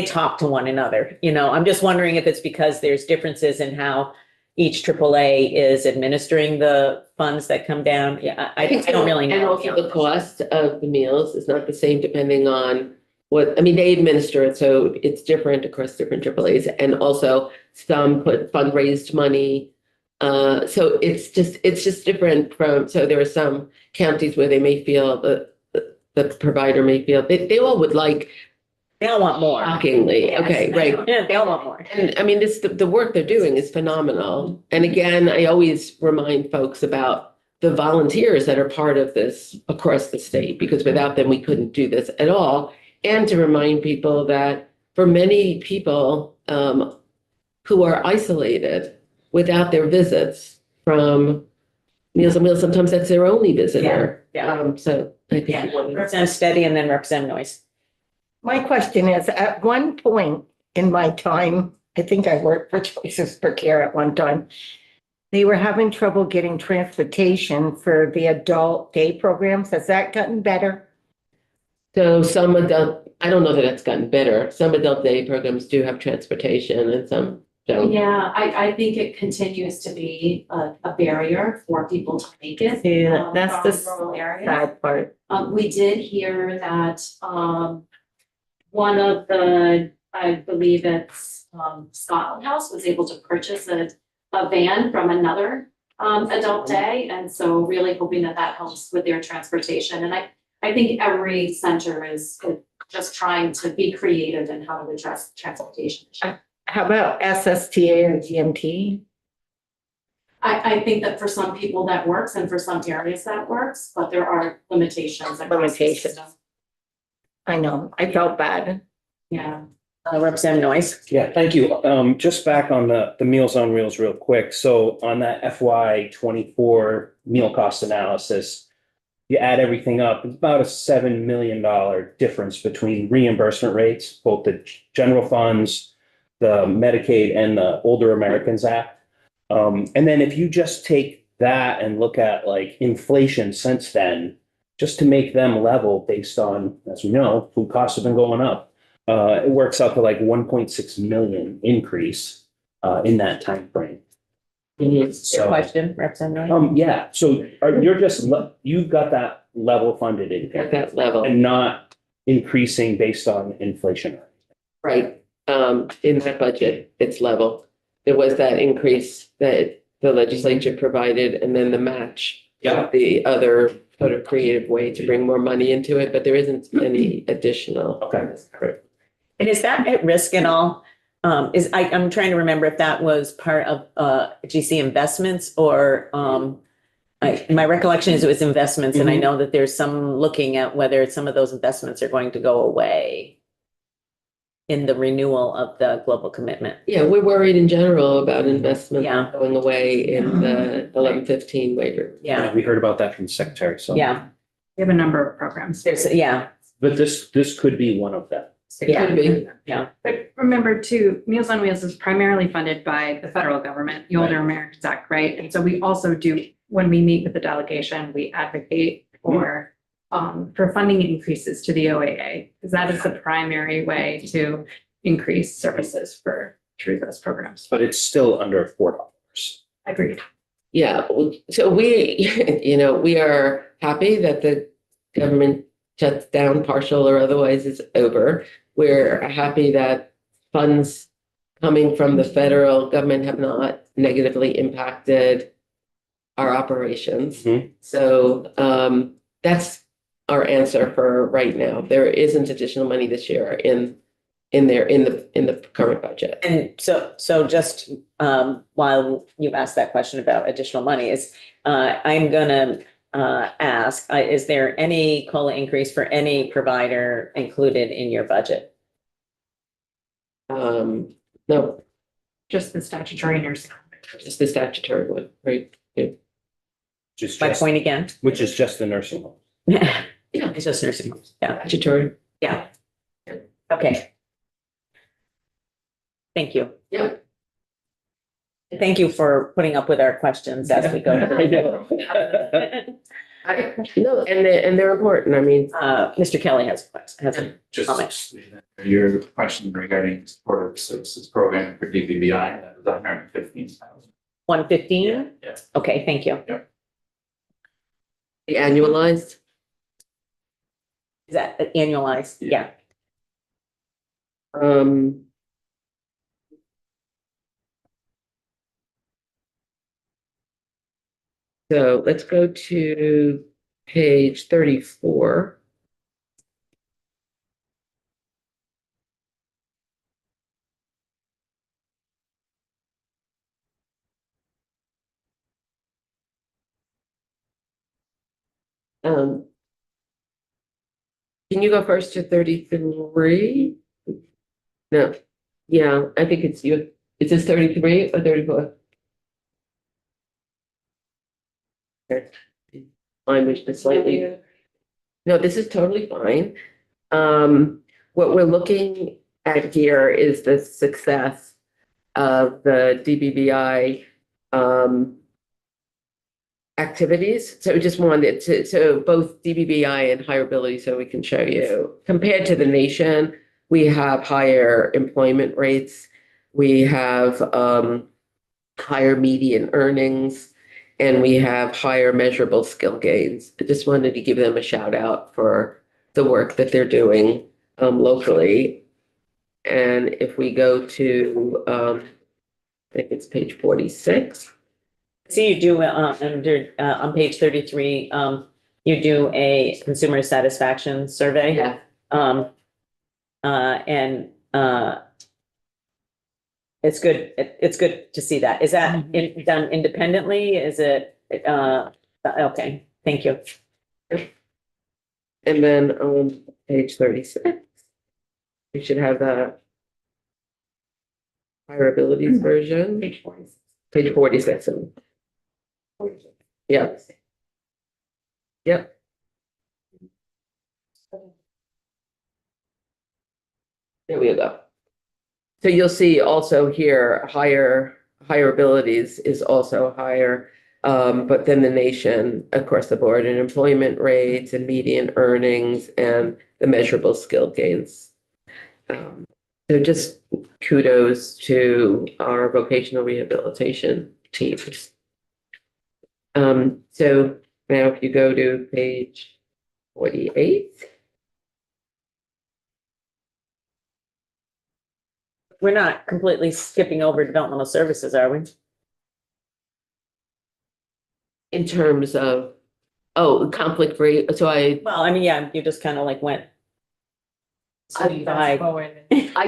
talk to one another, I'm just wondering if it's because there's differences in how each AAA is administering the funds that come down. Yeah, I don't really know. And also the cost of the meals is not the same depending on they administer it, so it's different across different AAAs. And also some put fundraised money. So it's just different so there are some counties where they may feel the provider may feel they all would like. They all want more. Shockingly. Yes. Okay, right. Yeah, they all want more. And the work they're doing is phenomenal. And again, I always remind folks about the volunteers that are part of this across the state, because without them, we couldn't do this at all. And to remind people that for many people who are isolated without their visits from Meals on Wheels, sometimes that's their only visitor. Yeah. So I think you want to. Representative Steady and then Representative Noyes. My question is, at one point in my time, I think I worked for Choices for Care at one time, they were having trouble getting transportation for the adult day programs. Has that gotten better? So some adult, I don't know that it's gotten better. Some adult day programs do have transportation and some don't. Yeah, I think it continues to be a barrier for people to make it. Yeah, that's from rural areas. Sad part. We did hear that one of the, I believe it's Scotland House, was able to purchase a van from another adult day. And so really hoping that helps with their transportation. And I think every center is just trying to be creative in how to address transportation. How about SSTA or GMT? I think that for some people that works and for some areas that works, but there are limitations. across the Limitations. system. I know, I felt bad. Yeah. Representative Noyes. Yeah, thank you. Just back on the Meals on Wheels real quick. So on that FY 24 meal cost analysis, you add everything up, it's about a $7 million difference between reimbursement rates, both the general funds, the Medicaid and the Older Americans Act. And then if you just take that and look at like inflation since then, just to make them level based on, as we know, food costs have been going up. It works out to like 1.6 million increase in that time frame. Your So, question, Representative Noyes? yeah, so you're just, you've got that level funded in At that level, and not increasing based on inflation. right? In that budget, it's level. There was that increase that the legislature provided and then the match. Yeah. The other sort of creative way to bring more money into it, but there isn't any additional. Okay, great. And is that at risk at all? I'm trying to remember if that was part of GC investments or my recollection is it was investments, and I know that there's some looking at whether some of those investments are going to go away in the renewal of the global commitment. Yeah, we're worried in general about investment Yeah. going away in the 1115 waiver. Yeah, We heard about that from the secretary, so. yeah. We have a number of programs. Yeah. But this could be one of them. It could be. Yeah. But remember too, Meals on Wheels is primarily funded by the federal government, the Older Americans Act, right? And so we also do, when we meet with the delegation, we advocate for funding increases to the OAA, because that is the primary way to increase services through those programs. But it's still under $4. Agreed. Yeah, so we are happy that the government shuts down, partial or otherwise, is over. We're happy that funds coming from the federal government have not negatively impacted our operations. Mhm. So that's our answer for right now. There isn't additional money this year in the current budget. And so just while you asked that question about additional money is, I'm gonna ask, is there any COLA increase for any provider included in your budget? No, Just the statutory nursing. just the statutory one, right? My point again? Which is just the nursing home. Yeah, Yeah, it's just nursing homes. Yeah, statutory. yeah. Okay. Thank you. Yeah. Thank you for putting up with our questions as we go. No, and they're important. I mean, Mr. Kelly has a Just comment. your question regarding supportive services program for DBBI, that was 115,000. 115? Yeah. Okay, thank you. the annualized. Is that annualized? Yeah. Um. So let's go to page 34. Can you go first to 33? No, yeah, I think it's you. Is this 33 or 34? Okay. Mine was just slightly. No, this is totally fine. What we're looking at here is the success of the DBBI activities. So we just wanted to, so both DBBI and higher ability, so we can show you. Compared to the nation, we have higher employment rates. We have higher median earnings, and we have higher measurable skill gains. I just wanted to give them a shout out for the work that they're doing locally. And if we go to, I think it's page 46. See, you do under on page 33, you do a consumer satisfaction survey. Yeah. And it's good. It's good to see that. Is that done independently? Is it okay? Thank you. And then on page 36, we should have the higher abilities version, Page 46. page 46. Yeah, yep. There we go. So you'll see also here, higher abilities is also higher. But then the nation across the board in employment rates and median earnings and the measurable skill gains. So just kudos to our vocational rehabilitation teams. So now if you go to page 48. We're not completely skipping over developmental services, are we? In terms of, oh, conflict free, so I Well, I mean, yeah, you just kind of like went. I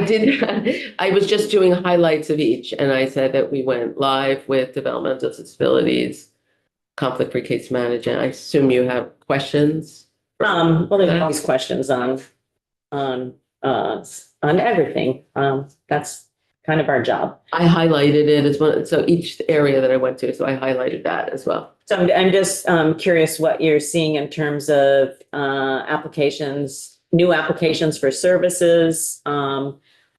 did, I was just doing highlights of each, and I said that we went live with developmental disabilities, conflict-free case management. I assume you have questions? Well, there's always questions on everything. That's kind of our job. I highlighted it as one, so each area that I went to, so I highlighted that as well. So I'm just curious what you're seeing in terms of applications, new applications for services.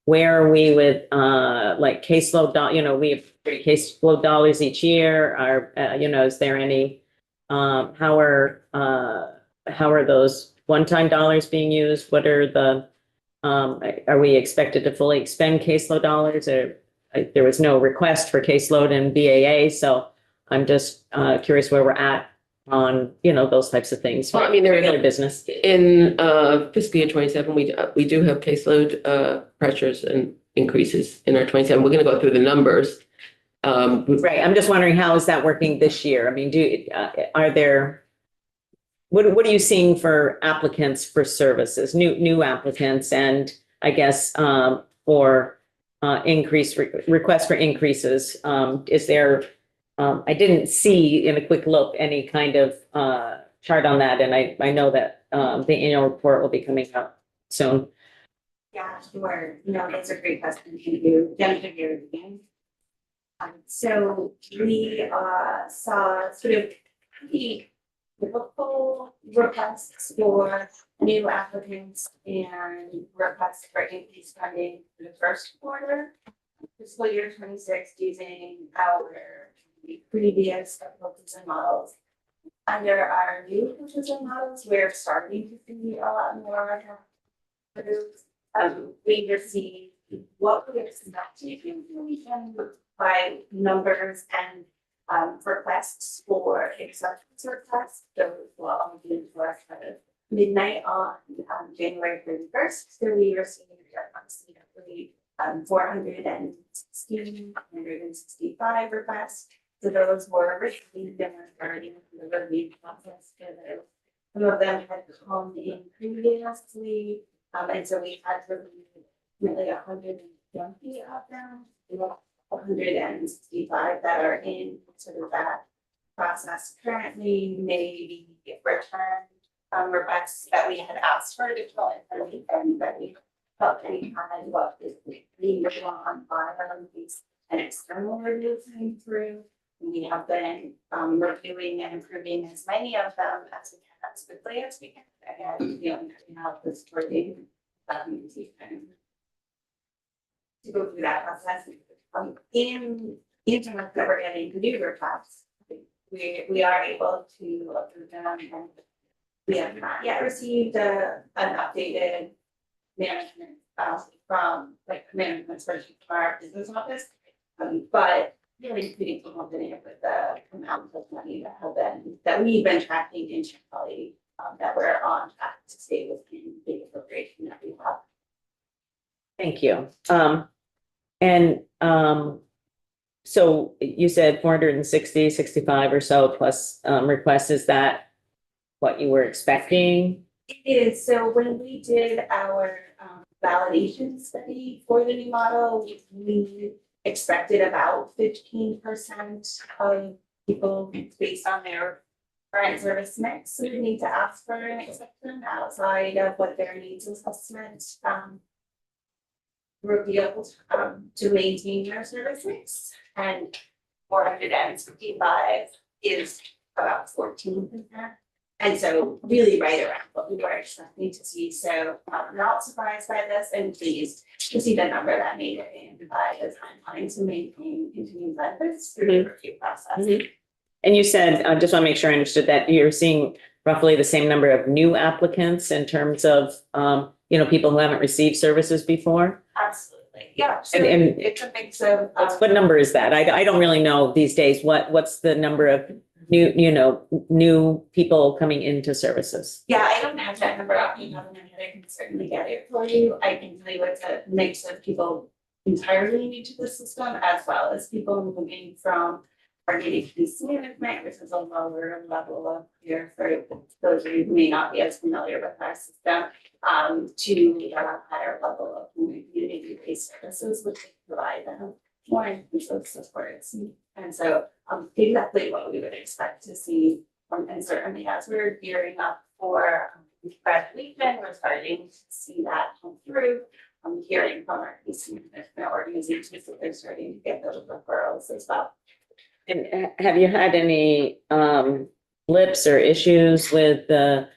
Where are we with like caseload, we have caseload dollars each year. Is there any, how are those one-time dollars being used? What are the, are we expected to fully expend caseload dollars? Or there was no request for caseload in BAA, so I'm just curious where we're at on, those types of things. Well, I mean, Regular business. In fiscal year 27, we do have caseload pressures and increases in our 27. We're going to go through the numbers. Right, I'm just wondering, how is that working this year? I mean, what are you seeing for applicants for services, new applicants, and I guess for requests for increases? Is there, I didn't see in a quick look any kind of chart on that, and I know that the annual report will be coming out soon. Yeah, sure. No, that's a great question. Thank you. Jennifer here again. So we saw sort of the typical requests for new applicants and requests for increased funding for the first quarter, fiscal year 26, using our previous focusing models. Under our new focusing models, we're starting to see a lot more we received what we expected information by numbers and requests for acceptance requests. So well, for us at midnight on January 31st. So we received approximately 465 requests. So those were received and were already in the review process. Some of them had come in previously. And so we had to review nearly 120 of them. 165 that are in sort of that process currently, maybe return requests that we had asked for additional information that we felt any kind of what is being on file and external review came through. We have been reviewing and improving as many of them as we can, as quickly as we can. Again, cutting out this wording to go through that process. In terms that we're getting new requests, we are able to approve them, and we have not yet received an updated management from management spreadsheet from our business office, but really pretty confident with the amount of money that we've been tracking internally, that we're on track to stay within the appropriation that we have. Thank you. So you said 460, 65 or so plus requests. Is that what you were expecting? It is. So when we did our validation study for the new model, we expected about 15% of people based on their current service mix would need to ask for an exception outside of what their needs assessment revealed to maintain their services, and 455 is about 14%. And so really right around what we were expecting to see. So I'm not surprised by this and pleased to see the number that made it in by the time wanting to maintain continued benefits through the review process. Mhm. And you said, I just want to make sure I understood that you're seeing roughly the same number of new applicants in terms of, people who haven't received services before? Absolutely, yeah. So And- it's a mix of. What number is that? I don't really know these days. What's the number of new people coming into services? Yeah, I don't have that number off the top of my head. I can certainly get it for you. I can tell you it's a mix of people entirely new to the system as well as people moving from our ADHD management, which is a lower level of care for those who may not be as familiar with our system, to a higher level of community-based services, which we provide them more inclusive supports. And so exactly what we would expect to see, and certainly as we're gearing up for graduation, we're starting to see that come through. I'm hearing from our case management organizations that they're starting to get those referrals as well. And have you had any blips or issues with the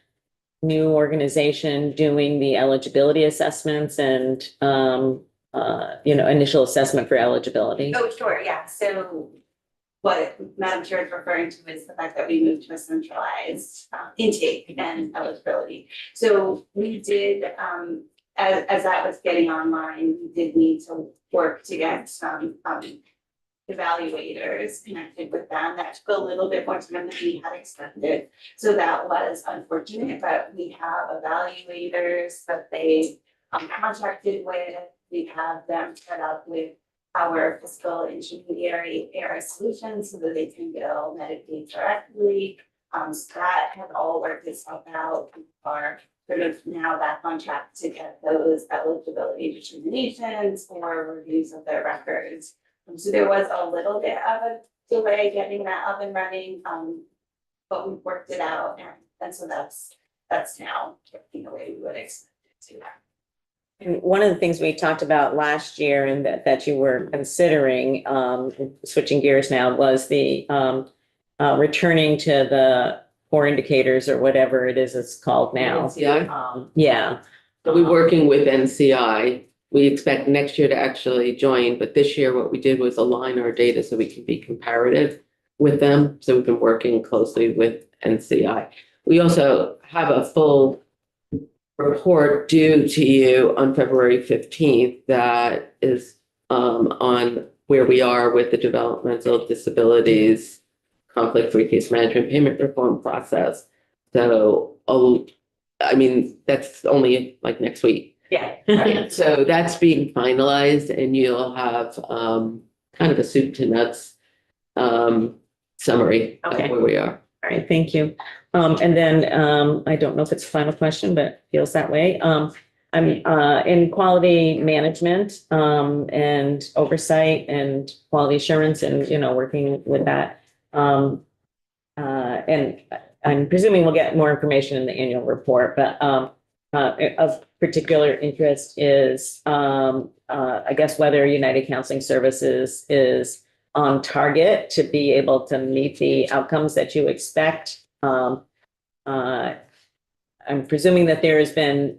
new organization doing the eligibility assessments and initial assessment for eligibility? Oh, sure, yeah, so what Madam Chair is referring to is the fact that we moved to a centralized intake and eligibility. So we did, as that was getting online, we did need to work to get some evaluators connected with them. That took a little bit more time than we had expected. So that was unfortunate, but we have evaluators that they contracted with. We have them set up with our fiscal intermediary ERA Solutions so that they can bill Medicaid directly. So that has all worked itself out. We are sort of now back on track to get those eligibility determinations or reviews of their records. So there was a little bit of a delay getting that up and running, but we've worked it out, and so that's now working the way we would expect it to. And one of the things we talked about last year and that you were considering, switching gears now, was the returning to the core indicators or whatever it is it's called now. NCI. Yeah. So we're working with NCI. We expect next year to actually join, but this year what we did was align our data so we can be comparative with them. So we've been working closely with NCI. We also have a full report due to you on February 15th that is on where we are with the developmental disabilities, conflict-free case management, payment reform process. So, that's only like next week. Yeah. Right, so that's being finalized and you'll have kind of a soup to nuts summary of Okay. where we are. All right, thank you. And then I don't know if it's a final question, but it feels that way. I'm in quality management and oversight and quality assurance and, working with that. And I'm presuming we'll get more information in the annual report, but of particular interest is, I guess, whether United Counseling Services is on target to be able to meet the outcomes that you expect. I'm presuming that there has been,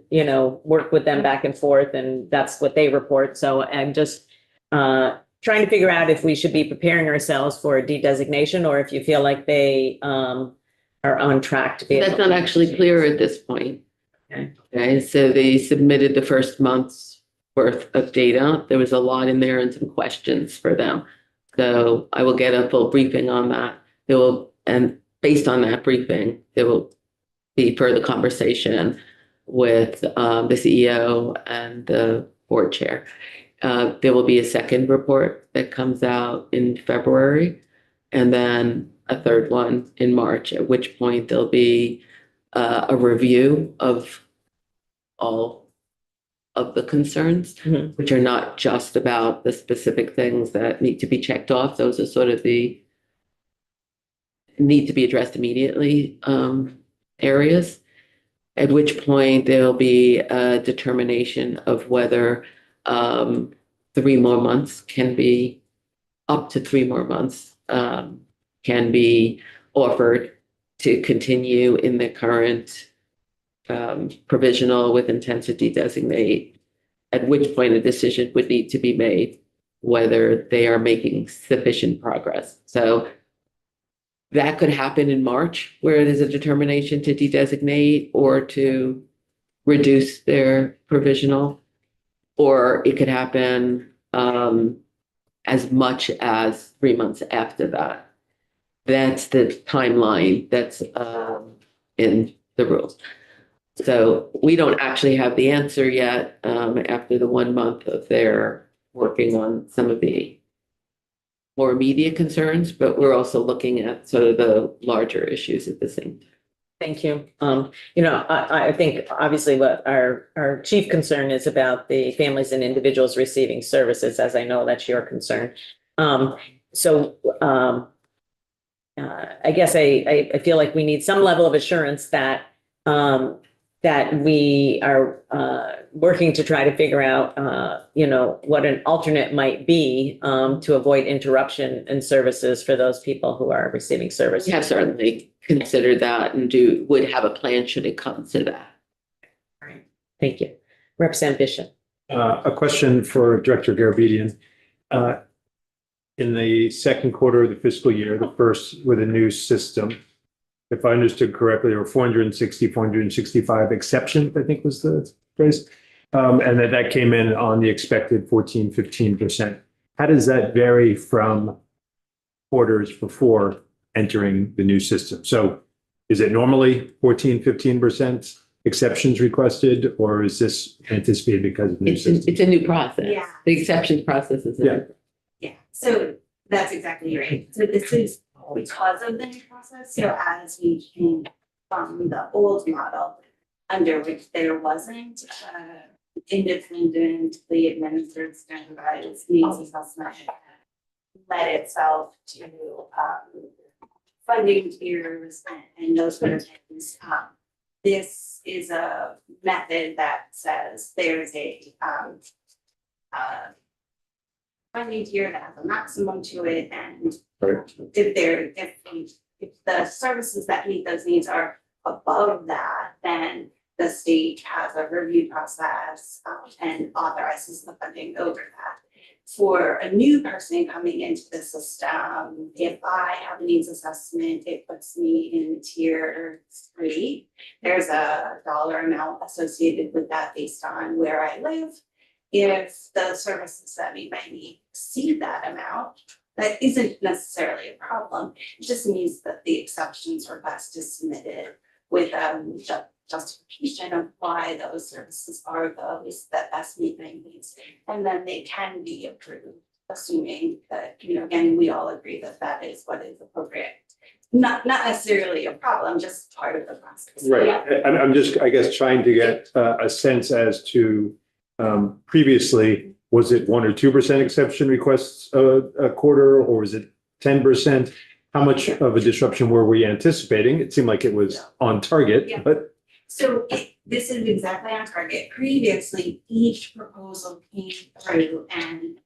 work with them back and forth, and that's what they report. So I'm just trying to figure out if we should be preparing ourselves for a de-designation or if you feel like they are on track to be. That's not actually clear at this point. Okay, so they submitted the first month's worth of data. There was a lot in there and some questions for them. So I will get a full briefing on that. And based on that briefing, there will be further conversation with the CEO and the board chair. There will be a second report that comes out in February and then a third one in March, at which point there'll be a review of all of the concerns, which are not just about the specific things that need to be checked off. Those are sort of the need to be addressed immediately areas, at which point there'll be a determination of whether 3 more months can be, up to 3 more months, can be offered to continue in the current provisional with intent to de-designate, at which point a decision would need to be made whether they are making sufficient progress. So that could happen in March, where there's a determination to de-designate or to reduce their provisional, or it could happen as much as 3 months after that. That's the timeline that's in the rules. So we don't actually have the answer yet after the 1 month of their working on some of the more immediate concerns, but we're also looking at sort of the larger issues at the same time. Thank you. I think obviously what our chief concern is about the families and individuals receiving services, as I know that's your concern. I guess I feel like we need some level of assurance that that we are working to try to figure out, what an alternate might be to avoid interruption in services for those people who are receiving services. We have certainly considered that and would have a plan should it come to that. Thank you. Representative Bishop. A question for Director Garabedian. In the second quarter of the fiscal year, the first with a new system, if I understood correctly, there were 465 exceptions, I think was the phrase. And that came in on the expected 15%. How does that vary from quarters before entering the new system? So is it normally 15% exceptions requested, or is this anticipated because of the new system? It's a new process. Yeah. The exceptions process is. Yeah, so that's exactly right. So this is because of the new process. So as we came from the old model, under which there wasn't independently administered standardized needs assessment, led itself to funding tiers and those sort of things. This is a method that says there's a funding tier that has a maximum to it, and if the services that meet those needs are above that, then the state has a review process and authorizes the funding over that. For a new person coming into the system, if I have a needs assessment, it puts me in tier 3. There's a dollar amount associated with that based on where I live. If the services that meet my need exceed that amount, that isn't necessarily a problem. It just means that the exceptions request is submitted with justification of why those services are those that best meet my needs. And then they can be approved, assuming that, again, we all agree that that is what is appropriate. Not necessarily a problem, just part of the process. Right. Yeah. I'm just, I guess, trying to get a sense as to previously, was it 1 or 2% exception requests a quarter, or was it 10%? How much of a disruption were we anticipating? It seemed like it was on target, Yeah. but So this is exactly on target. Previously, each proposal came through and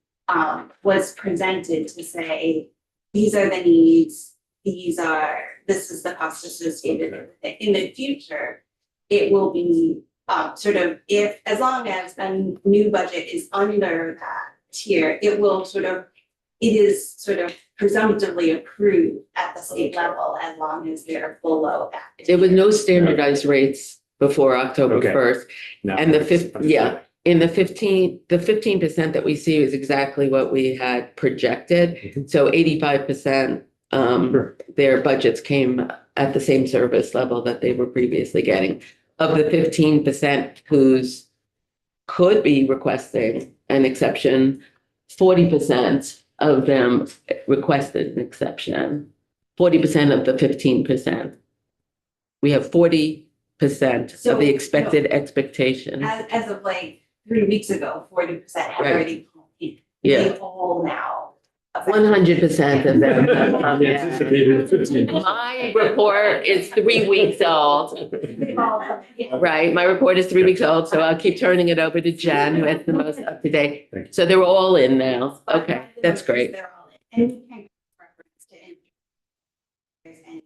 was presented to say, these are the needs, this is the cost associated with it. In the future, it will be as long as the new budget is under that tier, it is sort of presumptively approved at the state level as long as they're below that. There was no standardized rates before October Okay. 1st. now. And the 15% that we see is exactly what we had projected. Mhm. So 85%, Sure. their budgets came at the same service level that they were previously getting. Of the 15% who's could be requesting an exception, 40% of them requested an exception. 40% of the 15%. We have 40% of the expected expectation. As of like 3 weeks ago, 40% have Right. already come in. Yeah. They all now 100% of them. Yeah. Anticipated 15. My report is 3 weeks old, right? My report is 3 weeks old, so I'll keep turning it over to Jen, who has the most up to date. Thank you. So they're all in now. Okay, that's great. They're all in. And we can reference to if there's any.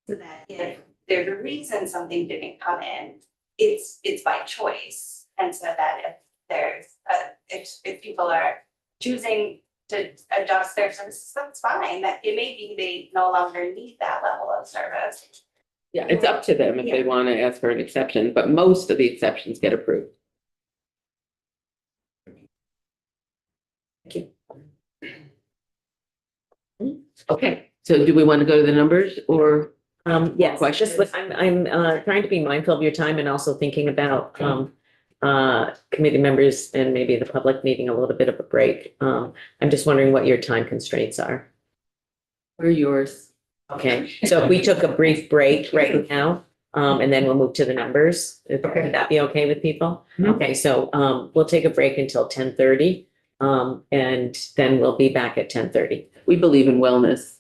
So that if there's a reason something didn't come in, it's by choice. And so that if there's, if people are choosing to adjust their services, that's fine. That it may be they no longer need that level of service. Yeah, it's up to them if they want to ask for an exception, but most of the exceptions get approved. Thank you. Okay, so do we want to go to the numbers or? Yes, Questions? just, I'm trying to be mindful of your time and also thinking about, committee members and maybe the public needing a little bit of a break. I'm just wondering what your time constraints are. Or yours? Okay, so if we took a brief break right now, and then we'll move to the numbers, would that be okay with people? Mhm. Okay, so, we'll take a break until 10:30, and then we'll be back at 10:30. We believe in wellness.